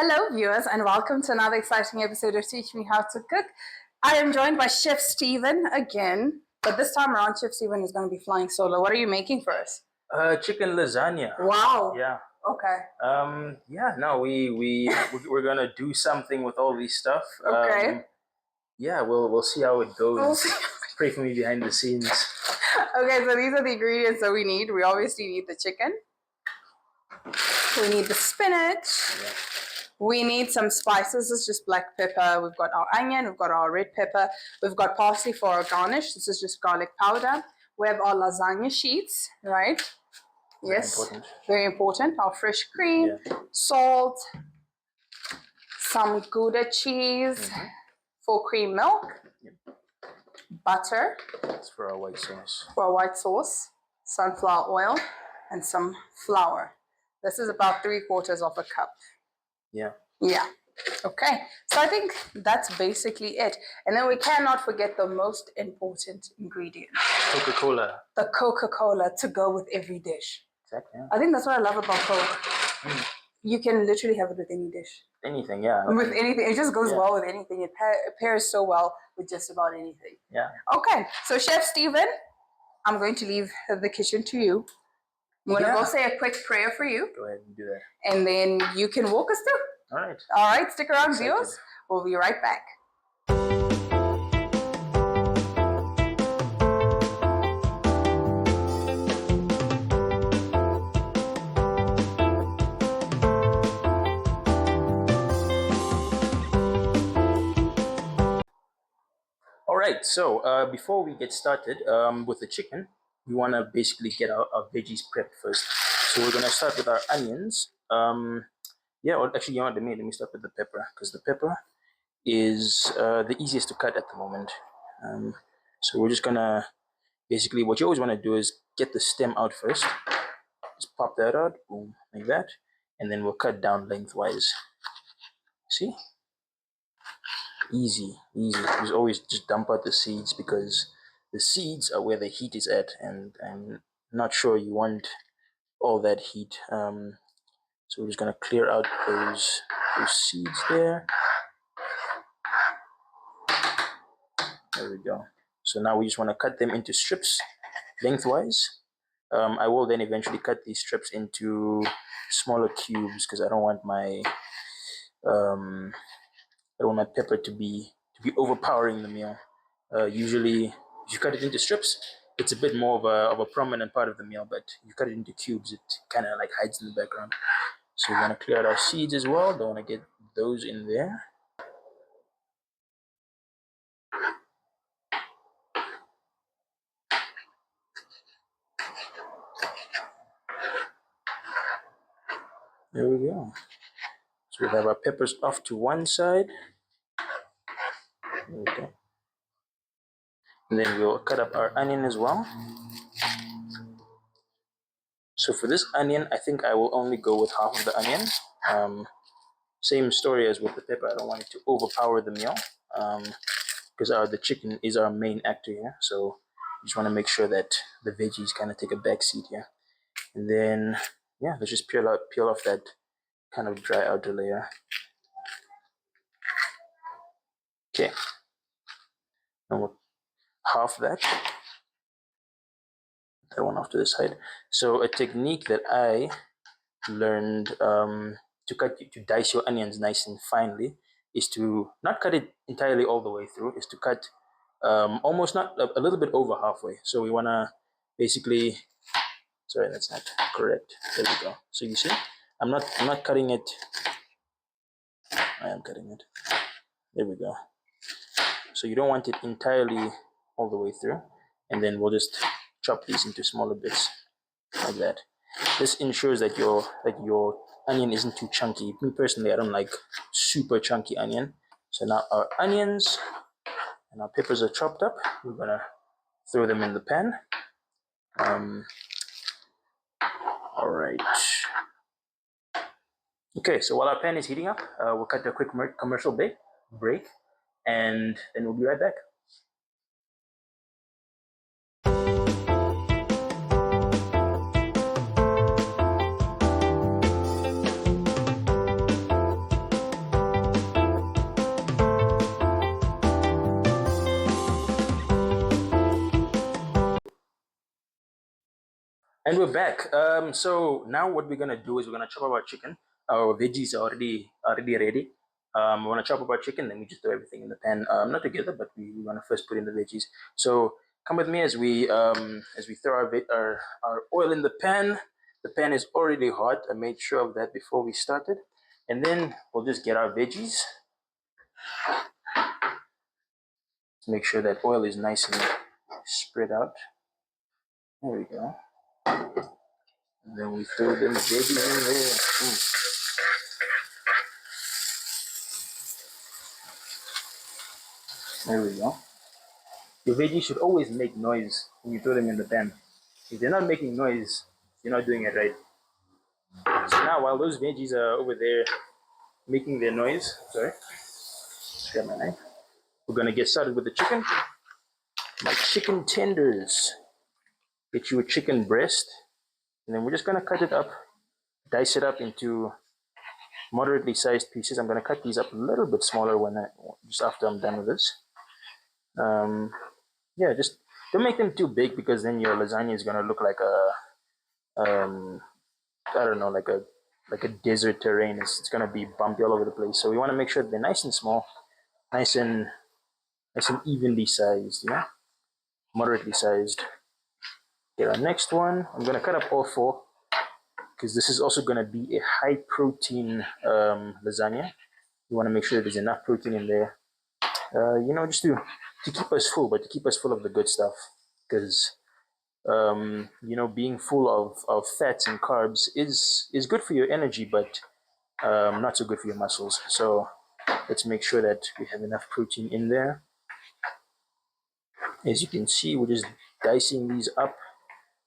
Hello, viewers, and welcome to another exciting episode of Teach Me How to Cook. I am joined by Chef Steven again, but this time around, Chef Steven is going to be flying solo. What are you making for us? Chicken lasagna. Wow. Yeah. Okay. We're gonna do something with all these stuff. Okay. We'll see how it goes. We'll see. Pray for me behind the scenes. Okay, so these are the ingredients that we need. We obviously need the chicken. We need the spinach. Yeah. We need some spices. This is just black pepper. We've got our onion. We've got our red pepper. We've got parsley for our garnish. This is just garlic powder. We have our lasagna sheets, right? Yes, very important. Our fresh cream, salt, some Gouda cheese, full cream milk, butter. That's for our white sauce. For our white sauce, sunflower oil, and some flour. This is about 3/4 of a cup. Yeah. Yeah. Okay. So I think that's basically it. And then we cannot forget the most important ingredient. Coca-Cola. The Coca-Cola to go with every dish. Exactly. Yeah. I think that's what I love about Coke. You can literally have it with any dish. Anything, yeah. With anything. It just goes well with anything. It pairs so well with just about anything. Yeah. Okay. So Chef Steven, I'm going to leave the kitchen to you. I'm going to go say a quick prayer for you. Go ahead and do that. And then you can walk us through. All right. All right. Stick around, viewers. We'll be right back. All right. So before we get started with the chicken, we want to basically get our veggies prepped first. So we're going to start with our onions. Actually, you know what, let me start with the pepper, because the pepper is the easiest to cut at the moment. So we're just going to, basically what you always want to do is get the stem out first. Just pop that out, boom, like that. And then we'll cut down lengthwise. See? Easy. Just always just dump out the seeds, because the seeds are where the heat is at, and I'm not sure you want all that heat. So we're just gonna clear out those seeds there. There we go. So now we just want to cut them into strips lengthwise. I will then eventually cut these strips into smaller cubes, because I don't want my pepper to be overpowering the meal. Usually, if you cut it into strips, it's a bit more of a prominent part of the meal. But if you cut it into cubes, it kind of like hides in the background. So we're gonna clear out our seeds as well. Don't want to get those in there. There we go. So we have our peppers off to one side. Okay. And then we'll cut up our onion as well. So for this onion, I think I will only go with half of the onion. Same story as with the pepper. I don't want it to overpower the meal, because the chicken is our main actor here. So you just want to make sure that the veggies kind of take a back seat here. And then, let's just peel off that kind of dry outer layer. Okay. And we'll half that one off to the side. So a technique that I learned to dice your onions nice and finely is to not cut it entirely all the way through, is to cut almost not a little bit over halfway. So we want to basically, sorry, that's not correct. There we go. So you see, I'm not cutting it. I am cutting it. There we go. So you don't want it entirely all the way through, and then we'll just chop these into smaller bits like that. This ensures that your onion isn't too chunky. Me personally, I don't like super chunky onion. So now our onions and our peppers are chopped up. We're gonna throw them in the pan. All right. Okay, so while our pan is heating up, we'll cut a quick commercial break, and then we'll be right back. And we're back. So now what we're gonna do is we're gonna chop up our chicken. Our veggies are already ready. We wanna chop up our chicken, then we just throw everything in the pan. Not together, but we wanna first put in the veggies. So come with me as we throw our oil in the pan. The pan is already hot. I made sure of that before we started. And then we'll just get our veggies. Let's make sure that oil is nice and spread out. There we go. And then we throw them veggies in there. There we go. Your veggies should always make noise when you throw them in the pan. If they're not making noise, you're not doing it right. So now while those veggies are over there making their noise, sorry, grab my knife. We're gonna get started with the chicken. My chicken tenders. Get you a chicken breast, and then we're just gonna cut it up, dice it up into moderately sized pieces. I'm gonna cut these up a little bit smaller just after I'm done with this. Yeah, just don't make them too big because then your lasagna is gonna look like I don't know, like a desert terrain. It's gonna be bumpy all over the place. So we want to make sure they're nice and small, nice and evenly sized, moderately sized. Okay, our next one, I'm gonna cut up all four because this is also gonna be a high protein lasagna. You want to make sure there's enough protein in there, just to keep us full, but to keep us full of the good stuff. Because being full of fats and carbs is good for your energy, but not so good for your muscles. So let's make sure that we have enough protein in there. As you can see, we're just dicing these up,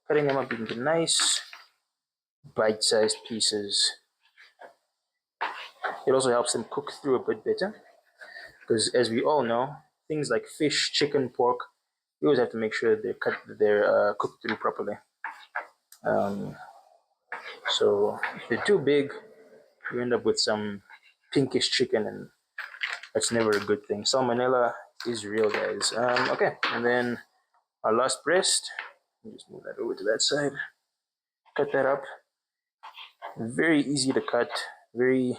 cutting them up into nice bite-sized pieces. It also helps them cook through a bit better because, as we all know, things like fish, chicken, pork, you always have to make sure they're cooked through properly. So if they're too big, you end up with some pinkish chicken, and that's never a good thing. Salmonella is real, guys. Okay, and then our last breast, just move that over to that side. Cut that up. Very easy to cut. Very,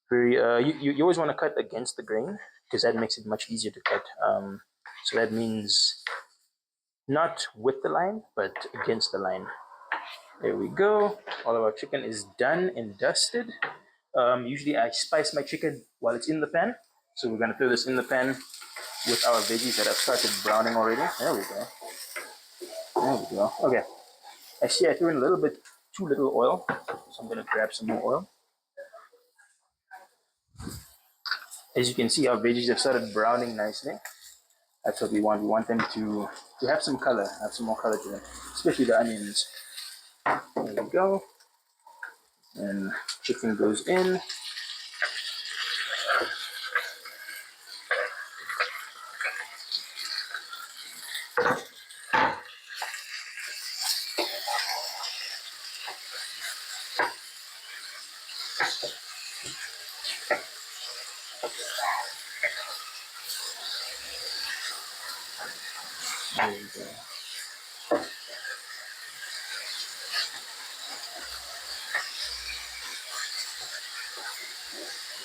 very. You always want to cut against the grain because that makes it much easier to cut. So that means not with the line, but against the line. There we go. All of our chicken is done and dusted. Usually I spice my chicken while it's in the pan. So we're gonna throw this in the pan with our veggies that have started browning already. There we go. There we go. Okay. I see I threw in a little bit too little oil. So I'm gonna grab some more oil. As you can see, our veggies have started browning nicely. That's what we want. We want them to have some color, have some more color to them, especially the onions. There we go. And chicken goes in. There we go.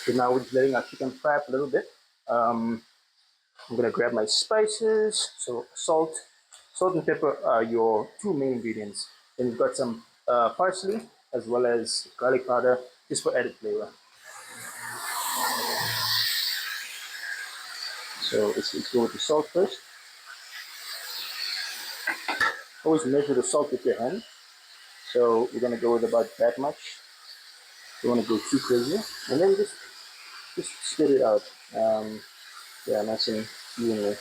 So now we're just letting our chicken fry up a little bit. I'm gonna grab my spices. So salt and pepper are your two main ingredients. Then you've got some parsley as well as garlic powder just for added flavor. So let's go with the salt first. Always measure the salt with your hand. So we're gonna go with about that much. Don't want to go too crazy, and then just spit it out. Yeah, nice and evenly.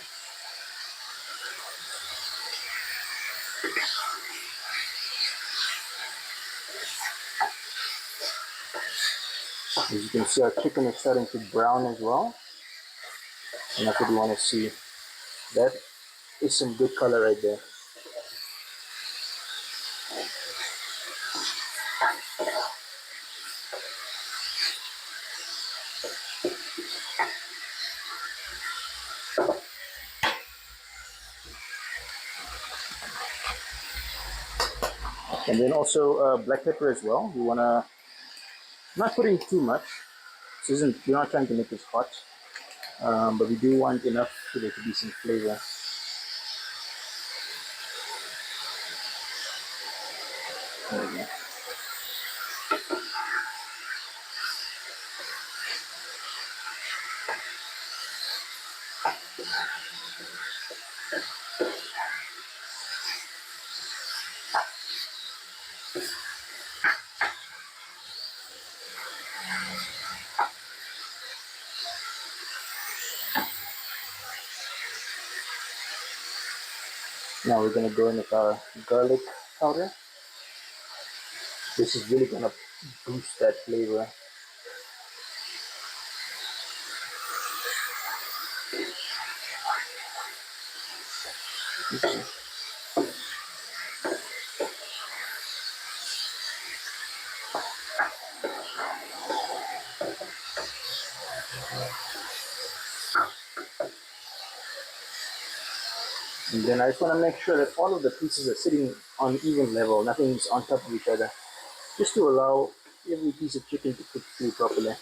As you can see, our chicken is starting to brown as well, and that's what we want to see. That is some good color right there. And then also black pepper as well. We want to not put in too much. This isn't, we're not trying to make this hot, but we do want enough for there to be some flavor. There we go. Now we're going to go in with our garlic powder. This is really going to boost that flavor. Okay. And then I just want to make sure that all of the pieces are sitting on even level, nothing's on top of each other, just to allow every piece of chicken to cook through properly.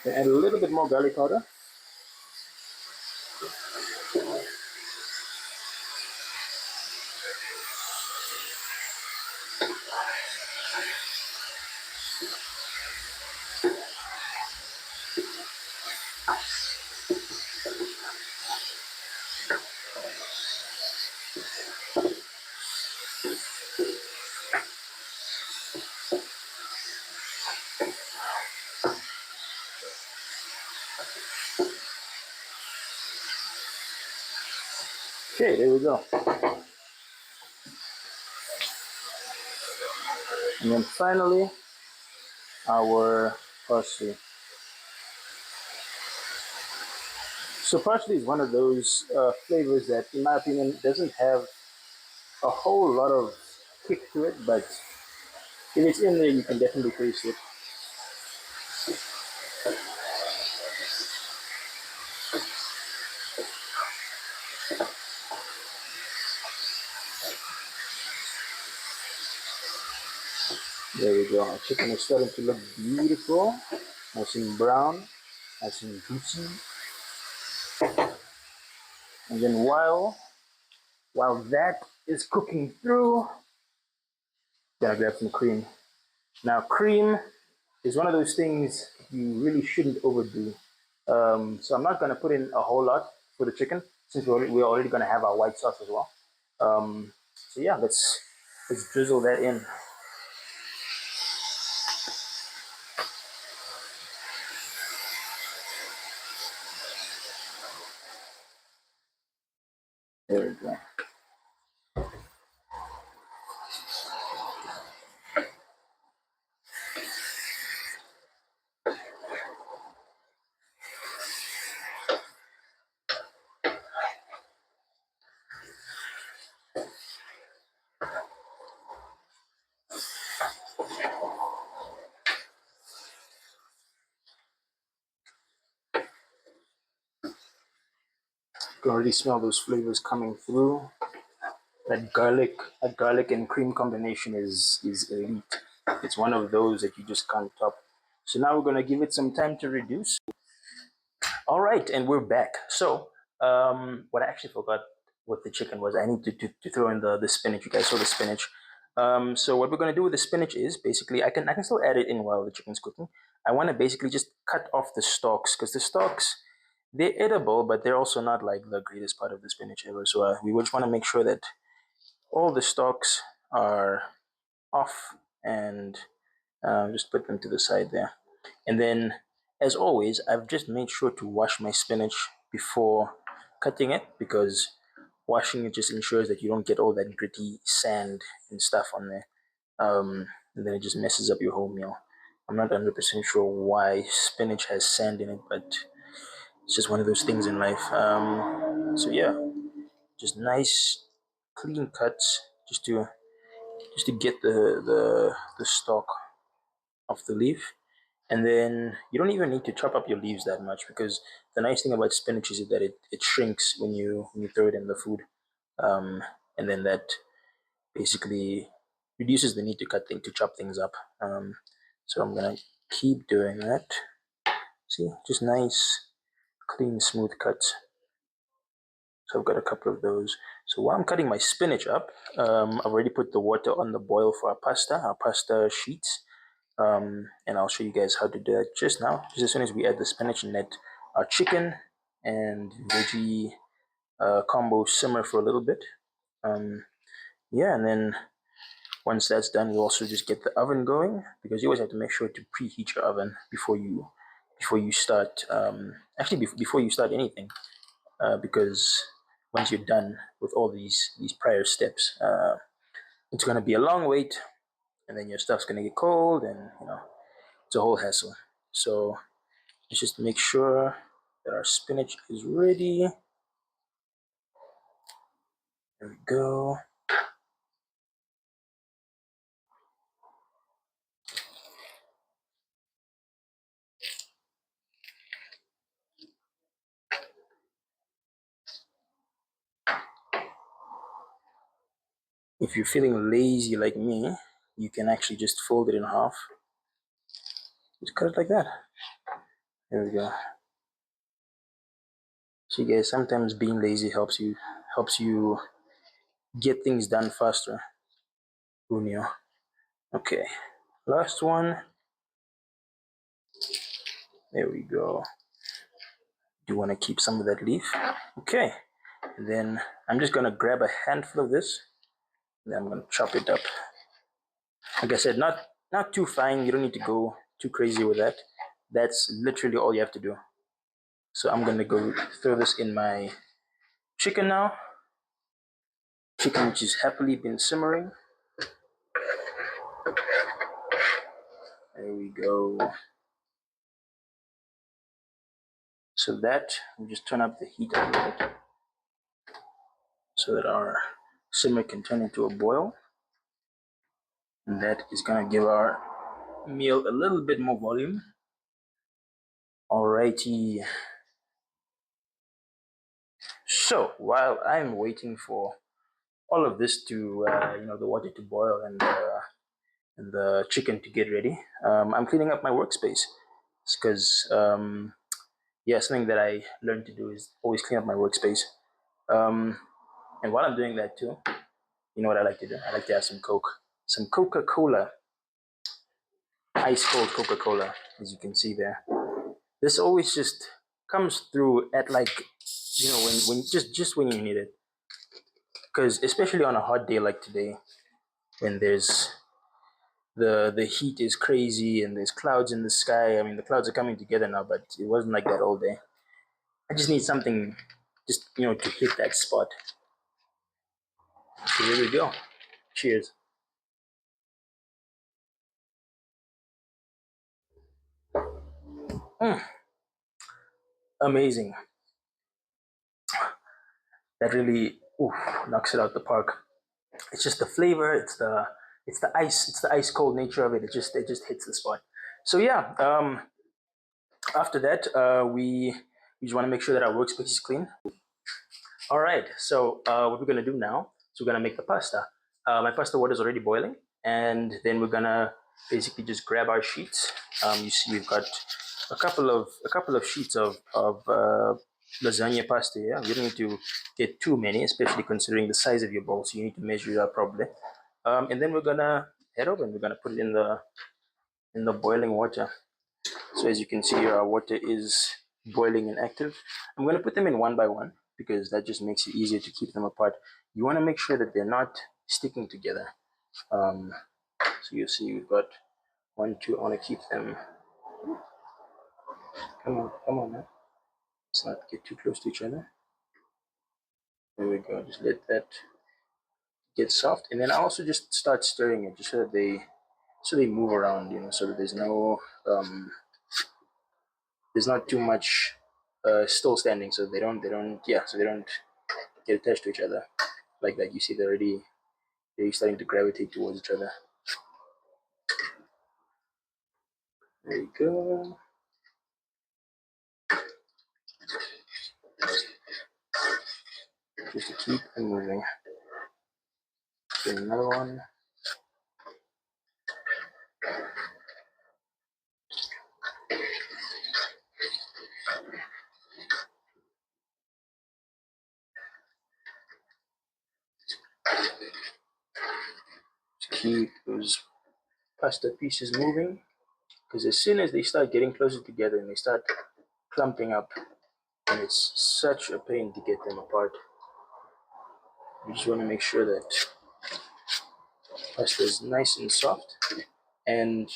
Then add a little bit more garlic powder. Okay, there we go. And then finally, our parsley. So parsley is one of those flavors that, in my opinion, doesn't have a whole lot of kick to it, but if it's in there, you can definitely taste it. There we go. Our chicken is starting to look beautiful, nice and brown, nice and juicy. And then while that is cooking through, gotta grab some cream. Now, cream is one of those things you really shouldn't overdo. So I'm not gonna put in a whole lot for the chicken since we're already gonna have our white sauce as well. So yeah, let's drizzle that in. There we go. You can already smell those flavors coming through. That garlic and cream combination is elite. It's one of those that you just can't top. So now we're gonna give it some time to reduce. All right, and we're back. So what I actually forgot with the chicken was I need to throw in the spinach. You guys saw the spinach. So what we're gonna do with the spinach is basically I can still add it in while the chicken's cooking. I want to basically just cut off the stalks because the stalks they're edible, but they're also not like the greatest part of the spinach ever. So we just want to make sure that all the stalks are off and just put them to the side there. And then, as always, I've just made sure to wash my spinach before cutting it because washing it just ensures that you don't get all that gritty sand and stuff on there. And then it just messes up your whole meal. I'm not 100% sure why spinach has sand in it, but it's just one of those things in life. So yeah, just nice, clean cuts, just to get the stalk off the leaf. And then you don't even need to chop up your leaves that much because the nice thing about spinach is that it shrinks when you throw it in the food. And then that basically reduces the need to chop things up. So I'm gonna keep doing that. See, just nice, clean, smooth cuts. So I've got a couple of those. So while I'm cutting my spinach up, I've already put the water on the boil for our pasta sheets. And I'll show you guys how to do that just now. Just as soon as we add the spinach and let our chicken and veggie combo simmer for a little bit. Yeah, and then once that's done, you also just get the oven going, because you always have to make sure to preheat your oven before you start. Before you start anything, because once you're done with all these prior steps, it's gonna be a long wait, and then your stuff's gonna get cold, and it's a whole hassle. So let's just make sure that our spinach is ready. There we go. If you're feeling lazy like me, you can actually just fold it in half. Just cut it like that. There we go. See guys, sometimes being lazy helps you get things done faster. Who knew? Okay, last one. There we go. Do you want to keep some of that leaf? Okay, and then I'm just gonna grab a handful of this, and then I'm gonna chop it up. Like I said, not too fine. You don't need to go too crazy with that. That's literally all you have to do. So I'm gonna go throw this in my chicken now. Chicken which has happily been simmering. There we go. So that, we just turn up the heat a little bit so that our simmer can turn into a boil. And that is gonna give our meal a little bit more volume. Alrighty. So while I'm waiting for all of this to, the water to boil and the chicken to get ready, I'm cleaning up my workspace. It's because, something that I learned to do is always clean up my workspace. And while I'm doing that too, you know what I like to do? I like to have some Coke, some Coca-Cola, ice cold Coca-Cola, as you can see there. This always just comes through at when just when you need it. Because especially on a hot day like today, when there's the heat is crazy and there's clouds in the sky. I mean, the clouds are coming together now, but it wasn't like that all day. I just need something, just to hit that spot. So here we go. Cheers. Amazing. That really knocks it out the park. It's just the flavor. It's the ice cold nature of it. It just hits the spot. So yeah. After that, we just want to make sure that our workspace is clean. All right. So what we're gonna do now is we're gonna make the pasta. My pasta water is already boiling, and then we're gonna basically just grab our sheets. You see, we've got a couple of sheets of lasagna pasta here. You don't need to get too many, especially considering the size of your bowl. So you need to measure it out properly. And then we're gonna head over and we're gonna put it in the boiling water. So as you can see here, our water is boiling and active. I'm going to put them in one by one because that just makes it easier to keep them apart. You want to make sure that they're not sticking together. So you see we've got 1, 2. I want to keep them. Come on, man. Let's not get too close to each other. There we go. Just let that get soft, and then I also just start stirring it just so that they move around. So that there's not too much still standing, so they don't get attached to each other like that. You see they're starting to gravitate towards each other. There you go. Just to keep them moving. Get another one. Keep those pasta pieces moving, because as soon as they start getting closer together and they start clumping up, and it's such a pain to get them apart. You just want to make sure that pasta is nice and soft. And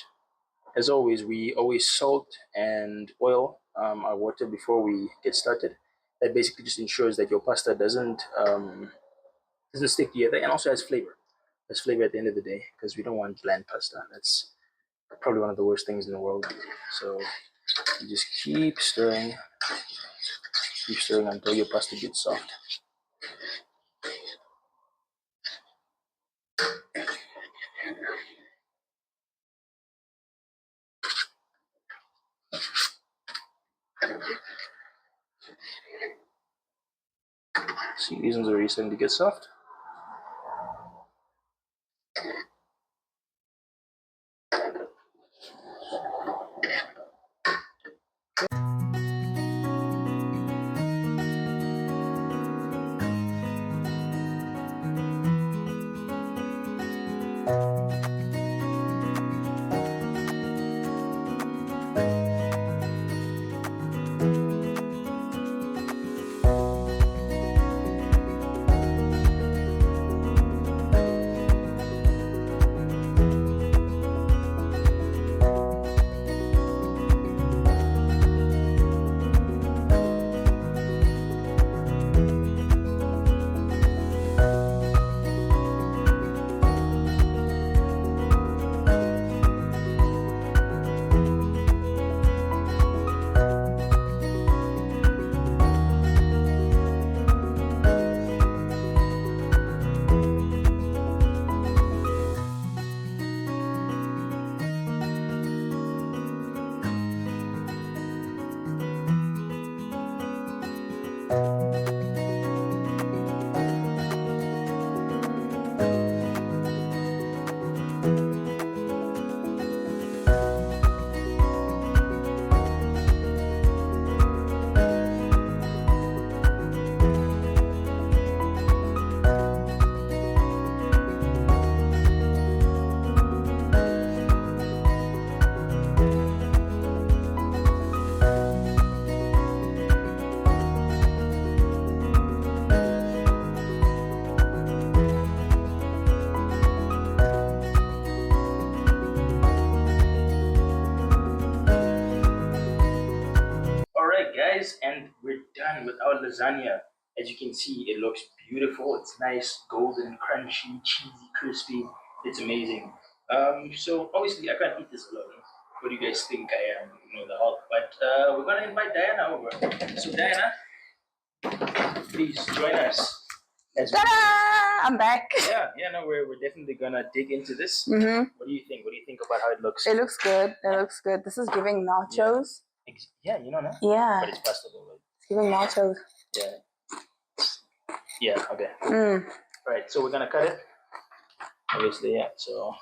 as always, we always salt and oil our water before we get started. That basically just ensures that your pasta doesn't stick together, and also has flavor. Has flavor at the end of the day, because we don't want bland pasta. That's probably one of the worst things in the world. So you just keep stirring until your pasta gets soft. See, these ones are already starting to get soft. Guys, and we're done with our lasagna. As you can see, it looks beautiful. It's nice, golden, crunchy, cheesy, crispy. It's amazing. So obviously I can't eat this alone. What do you guys think I am? The Hulk. But we're gonna invite Diana over. So Diana, please join us. Ta-da! I'm back. No, we're definitely gonna dig into this. Mm-hmm. What do you think? What do you think about how it looks? It looks good. It looks good. This is giving nachos. Yeah, no? Yeah. But it's pasta though, right? It's giving nachos. Yeah, okay. Right, so we're gonna cut it. Obviously, yeah, so.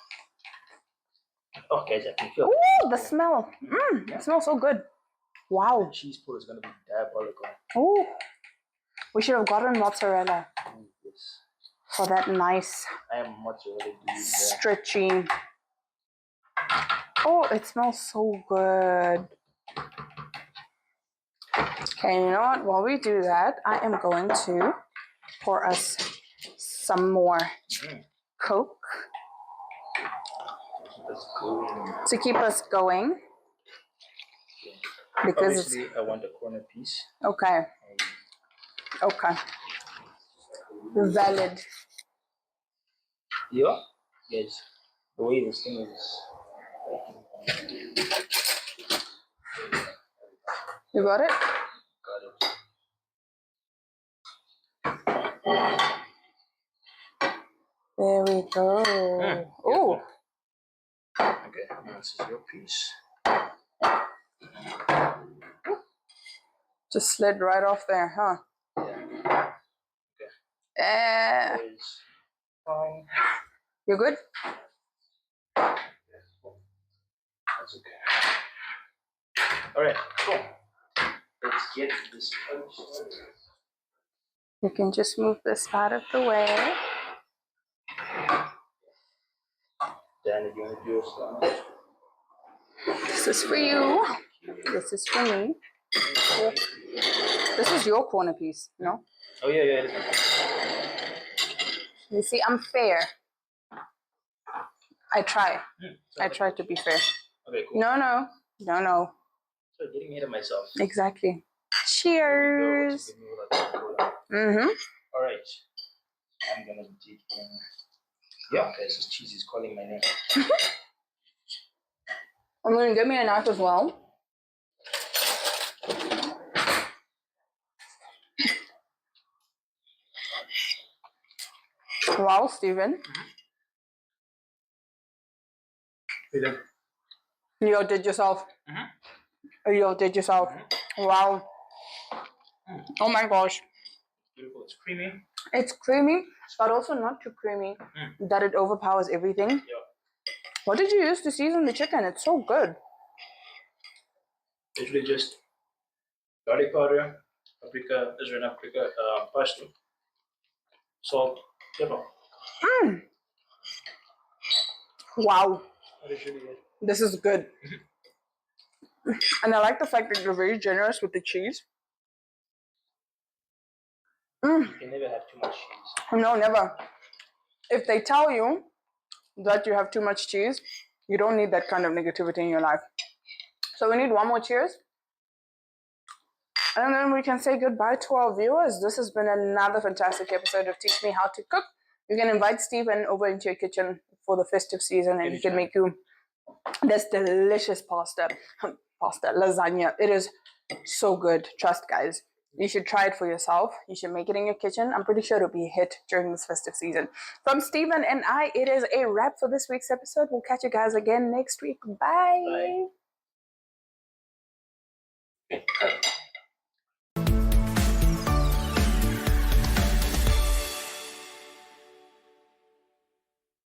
Okay, I can feel it. Ooh, the smell. It smells so good. Wow. The cheese pull is gonna be diabolical. Ooh. We should have gotten mozzarella. Yes. For that nice. I am mozzarella dude. Stretchy. Oh, it smells so good. Okay, you know what? While we do that, I am going to pour us some more Coke to keep us going. Because obviously, I want a corner piece. Okay. Okay. Valid. Yeah. Yes. The way this thing is. You got it? Got it. There we go. Oh. Okay, this is your piece. Just slid right off there, huh? Yeah. Okay. Eh. It's fine. You're good? That's okay. All right, cool. Let's get this punch started. You can just move this out of the way. Dan, if you want to do a slice. This is for you. This is for me. This is your corner piece, no? Oh, yeah, it is. You see, I'm fair. I try. I try to be fair. Okay, cool. No. So getting ahead of myself. Exactly. Cheers. Mm-hmm. All right. I'm going to dig in. Yeah, okay, so cheese is calling my name. I'm going to give me a knife as well. Wow, Stephen. You outdid yourself. You outdid yourself. Wow. Oh my gosh. Beautiful. It's creamy. It's creamy, but also not too creamy that it overpowers everything. Yeah. What did you use to season the chicken? It's so good. Literally just garlic powder, paprika, Israeli paprika, parsley, salt, pepper. Wow. That is really good. This is good. And I like the fact that you're very generous with the cheese. You can never have too much cheese. No, never. If they tell you that you have too much cheese, you don't need that kind of negativity in your life. So we need one more cheers. And then we can say goodbye to our viewers. This has been another fantastic episode of Teach Me How to Cook. You can invite Stephen over into your kitchen for the festive season and he can make you this delicious lasagna. It is so good. Trust, guys. You should try it for yourself. You should make it in your kitchen. I'm pretty sure it'll be a hit during this festive season. From Stephen and I, it is a wrap for this week's episode. We'll catch you guys again next week. Bye. Bye.